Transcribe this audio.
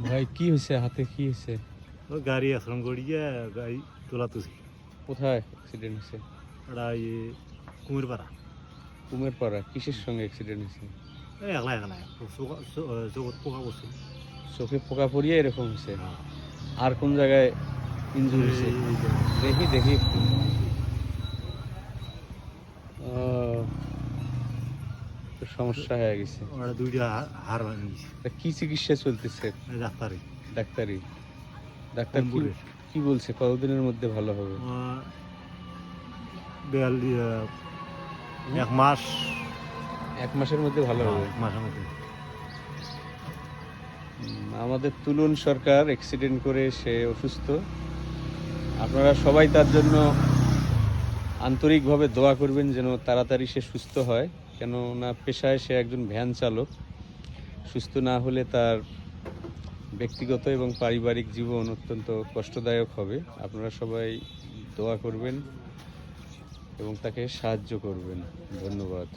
ভাই কি হয়েছে, হাতে কি হয়েছে? ওই গাড়ি অ্যাক্সিডেন্ট করিয়ে গাড়ি তোলা তুলছি। কোথায় অ্যাক্সিডেন্ট হয়েছে? ওটা কুমিরপাড়া। কুমের পাড়া? কিসের সঙ্গে অ্যাক্সিডেন্ট হয়েছে? এই একলা একলা জগৎ পোকা বসে। চোখে পোকা পড়িয়ে এরকম হয়েছে? আর কোন জায়গায় ইনজুরি হয়েছে? দেখি দেখি একটু। তো সমস্যা হয়ে গেছে। ওরা দুইটা হার ভাঙি গেছে। তা কি চিকিৎসা চলতেছে? ডাক্তারে ডাক্তারি? ডাক্তার কি কম্পুরের কি বলছে কতদিনের মধ্যে ভালো হবে? এক মাস। 1 মাসের মধ্যে ভালো হবে? এক মাসের মধ্যে। আমাদের তুলুন সরকার অ্যাক্সিডেন্ট করে সে অসুস্থ। আপনারা সবাই তার জন্য আন্তরিকভাবে দোয়া করবেন যেন তাড়াতাড়ি সে সুস্থ হয়, কেননা পেশায় সে একজন ভ্যান চালক। সুস্থ না হলে তার ব্যক্তিগত এবং পারিবারিক জীবন অত্যন্ত কষ্টদায়ক হবে। আপনারা সবাই দোয়া করবেন এবং তাকে সাহায্য করবেন। ধন্যবাদ।